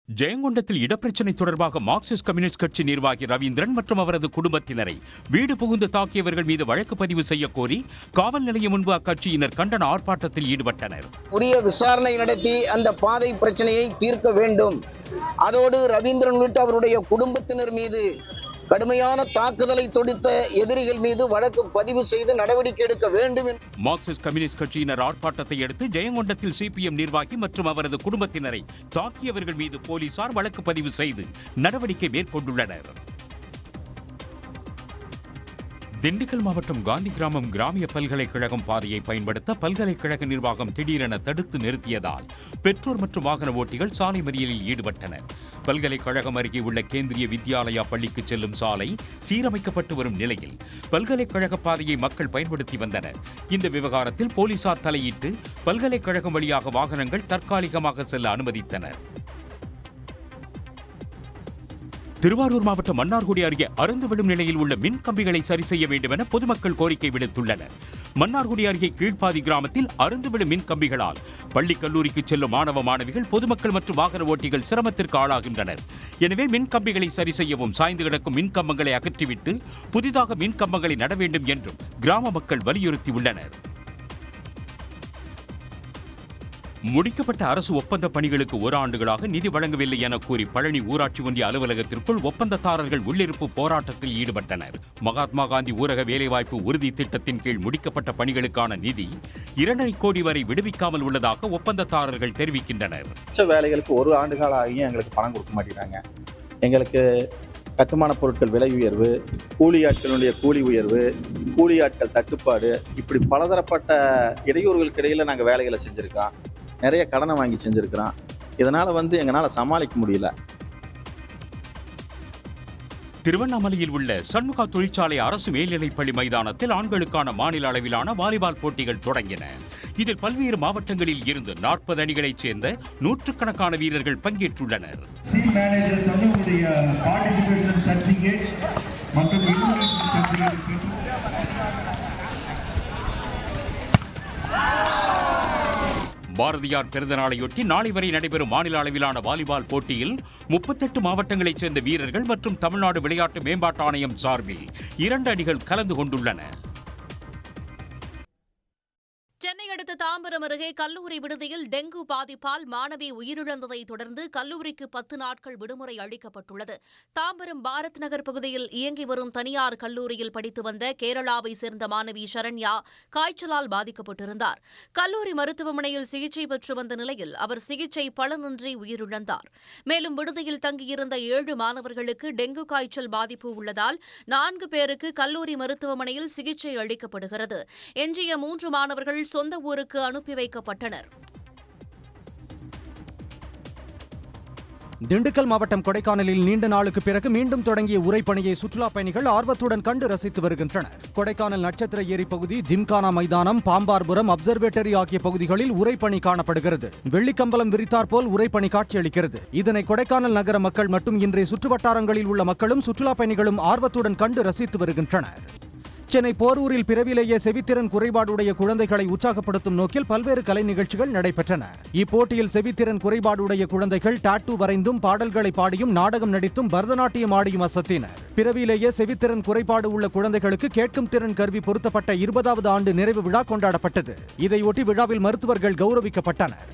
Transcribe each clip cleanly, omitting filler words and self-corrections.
ஜெயங்கொண்டத்தில் இடப்பிரச்சினை தொடர்பாக Marxist communist கட்சி நிர்வாகி ரவீந்திரன் மற்றும் அவரது குடும்பத்தினரை வீடு புகுந்து தாக்கியவர்கள் மீது வழக்கு பதிவு செய்ய கோரி காவல் நிலையம் முன்பு அக்கட்சியினர் கண்டன ஆர்ப்பாட்டத்தில் ஈடுபட்டனர். உரிய விசாரணை நடத்தி அந்த பாதை பிரச்சனையை தீர்க்க வேண்டும். அதோடு ரவீந்திரன் உள்ளிட்ட அவருடைய குடும்பத்தினர் மீது கடுமையான தாக்குதலை தொடுத்த எதிரிகள் மீது வழக்கு பதிவு செய்து நடவடிக்கை எடுக்க வேண்டும். மார்க்சிஸ்ட் கம்யூனிஸ்ட் கட்சியினர் ஆர்ப்பாட்டத்தை அடுத்து ஜெயங்கொண்டத்தில் சிபிஎம் நிர்வாகி மற்றும் அவரது குடும்பத்தினரை தாக்கியவர்கள் மீது போலீசார் வழக்கு பதிவு செய்து நடவடிக்கை மேற்கொண்டுள்ளனர். திண்டுக்கல் மாவட்டம் காந்தி கிராமம் கிராமிய பல்கலைக்கழகம் பாதையை பயன்படுத்த பல்கலைக்கழக நிர்வாகம் திடீரென தடுத்து நிறுத்தியதால் பெற்றோர் மற்றும் வாகன ஓட்டிகள் சாலை மறியலில் ஈடுபட்டனர். பல்கலைக்கழகம் அருகே உள்ள கேந்திரிய வித்யாலயா பள்ளிக்கு செல்லும் சாலை சீரமைக்கப்பட்டு வரும் நிலையில் பல்கலைக்கழக பாதையை மக்கள் பயன்படுத்தி வந்தனர். இந்த விவகாரத்தில் போலீசார் தலையிட்டு பல்கலைக்கழகம் வழியாக வாகனங்கள் தற்காலிகமாக செல்ல அனுமதித்தனர். திருவாரூர் மாவட்டம் மன்னார்குடி அருகே அறுந்து விழும் நிலையில் உள்ள மின் கம்பிகளை சரி செய்ய வேண்டும் என பொதுமக்கள் கோரிக்கை விடுத்துள்ளனர். மன்னார்குடி அருகே கீழ்ப்பாதி கிராமத்தில் அறுந்து விழும் மின் கம்பிகளால் பள்ளி கல்லூரிக்கு செல்லும் மாணவ மாணவிகள் பொதுமக்கள் மற்றும் வாகன ஓட்டிகள் சிரமத்திற்கு ஆளாகின்றனர். எனவே மின் கம்பிகளை சரி செய்யவும் சாய்ந்து கிடக்கும் மின் கம்பங்களை அகற்றிவிட்டு புதிதாக மின் கம்பங்களை நட வேண்டும் என்றும் கிராம மக்கள் வலியுறுத்தியுள்ளனர். முடிக்கப்பட்ட அரசு ஒப்பந்த பணிகளுக்கு ஒரு ஆண்டுகளாக நிதி வழங்கவில்லை என கூறி பழனி ஊராட்சி ஒன்றிய அலுவலகத்திற்குள் ஒப்பந்ததாரர்கள் உள்ளிருப்பு போராட்டத்தில் ஈடுபட்டனர். மகாத்மா காந்தி ஊரக வேலைவாய்ப்பு உறுதி திட்டத்தின் கீழ் முடிக்கப்பட்ட பணிகளுக்கான நிதி 2.5 கோடி வரை விடுவிக்காமல் உள்ளதாக ஒப்பந்ததாரர்கள் தெரிவிக்கின்றனர். வேலைகளுக்கு ஒரு ஆண்டு காலம் ஆகியும் எங்களுக்கு பணம் கொடுக்க மாட்டேங்கிறாங்க. எங்களுக்கு கட்டுமான பொருட்கள் விலை உயர்வு, கூலி ஆட்களுடைய கூலி உயர்வு, கூலி ஆட்கள் தட்டுப்பாடு, இப்படி பலதரப்பட்ட இடையூறுகளுக்கு இடையில நாங்கள் வேலைகளை செஞ்சுருக்கோம். நிறைய கடனை வாங்கி செஞ்சுருக்கிறோம். இதனால் எங்களால் சமாளிக்க முடியல. திருவண்ணாமலையில் உள்ள சண்முகா தொழிற்சாலை அரசு மேல்நிலைப்பள்ளி மைதானத்தில் ஆண்களுக்கான மாநில அளவிலான வாலிபால் போட்டிகள் தொடங்கின. இதில் பல்வேறு மாவட்டங்களில் இருந்து 40 அணிகளைச் சேர்ந்த நூற்றுக்கணக்கான வீரர்கள் பங்கேற்றுள்ளனர். பாரதியார் பிறந்தநாளையொட்டி நாளை வரை நடைபெறும் மாநில அளவிலான வாலிபால் போட்டியில் 38 மாவட்டங்களைச் சேர்ந்த வீரர்கள் மற்றும் தமிழ்நாடு விளையாட்டு மேம்பாட்டு ஆணையம் சார்பில் 2 அணிகள் கலந்து கொண்டுள்ளன. சென்னை அடுத்த தாம்பரம் அருகே கல்லூரி விடுதியில் டெங்கு பாதிப்பால் மாணவி உயிரிழந்ததை தொடர்ந்து கல்லூரிக்கு 10 நாட்கள் விடுமுறை அளிக்கப்பட்டுள்ளது. தாம்பரம் பாரத் நகர் பகுதியில் இயங்கி வரும் தனியார் கல்லூரியில் படித்து வந்த கேரளாவை சேர்ந்த மாணவி சரண்யா காய்ச்சலால் பாதிக்கப்பட்டிருந்தார். கல்லூரி மருத்துவமனையில் சிகிச்சை பெற்று வந்த நிலையில் அவர் சிகிச்சை பலனின்றி உயிரிழந்தார். மேலும் விடுதியில் தங்கியிருந்த 7 மாணவர்களுக்கு டெங்கு காய்ச்சல் பாதிப்பு உள்ளதால் 4 பேருக்கு கல்லூரி மருத்துவமனையில் சிகிச்சை அளிக்கப்படுகிறது. எஞ்சிய 3 மாணவர்கள் சொந்த ஊருக்கு அனுப்பி வைக்கப்பட்டனர். திண்டுக்கல் மாவட்டம் கொடைக்கானலில் நீண்ட நாளுக்கு பிறகு மீண்டும் தொடங்கிய உரைப்பணியை சுற்றுலா பயணிகள் ஆர்வத்துடன் கண்டு ரசித்து வருகின்றனர். கொடைக்கானல் நட்சத்திர ஏரி பகுதி, ஜிம்கானா மைதானம், பாம்பார்புரம் அப்சர்வேட்டரி ஆகிய பகுதிகளில் உரைப்பணி காணப்படுகிறது. வெள்ளிக்கம்பலம் விரித்தாற்போல் உரைப்பணி காட்சியளிக்கிறது. இதனை கொடைக்கானல் நகர மக்கள் மற்றும் இன்றைய சுற்றுவட்டாரங்களில் உள்ள மக்களும் சுற்றுலா பயணிகளும் ஆர்வத்துடன் கண்டு ரசித்து வருகின்றனர். சென்னை போரூரில் பிறவிலேயே செவித்திறன் குறைபாடுடைய குழந்தைகளை உற்சாகப்படுத்தும் நோக்கில் பல்வேறு கலை நிகழ்ச்சிகள் நடைபெற்றன. இப்போட்டியில் செவித்திறன் குறைபாடுடைய குழந்தைகள் டாட்டூ வரைந்தும், பாடல்களை பாடியும், நாடகம் நடித்தும், பரதநாட்டியம் ஆடியும் அசத்தினர். பிறவிலேயே செவித்திறன் குறைபாடு உள்ள குழந்தைகளுக்கு கேட்கும் திறன் கருவி பொருத்தப்பட்ட 20வது ஆண்டு நிறைவு விழா கொண்டாடப்பட்டது. இதையொட்டி விழாவில் மருத்துவர்கள் கௌரவிக்கப்பட்டனர்.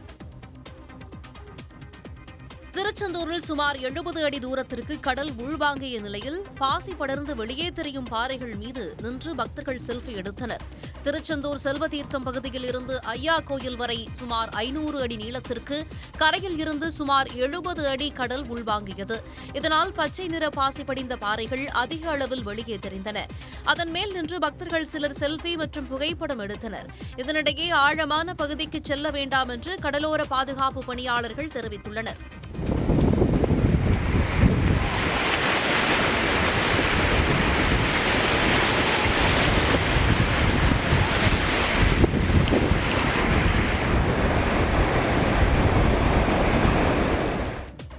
திருச்செந்தூரில் சுமார் 70 அடி தூரத்திற்கு கடல் உள்வாங்கிய நிலையில் பாசி படர்ந்து வெளியே தெரியும் பாறைகள் மீது நின்று பக்தர்கள் செல்ஃபி எடுத்தனர். திருச்செந்தூர் செல்வதீர்த்தம் பகுதியில் இருந்து ஐயா கோயில் வரை சுமார் 500 அடி நீளத்திற்கு கரையில் இருந்து சுமார் 70 அடி கடல் உள்வாங்கியது. இதனால் பச்சை நிற பாசி படிந்த பாறைகள் அதிக அளவில் வெளியே தெரிந்தன. அதன் மேல் நின்று பக்தர்கள் சிலர் செல்ஃபி மற்றும் புகைப்படம் எடுத்தனர். இதனிடையே ஆழமான பகுதிக்கு செல்ல வேண்டாம் என்று கடலோர பாதுகாப்பு பணியாளர்கள் தெரிவித்துள்ளனர்.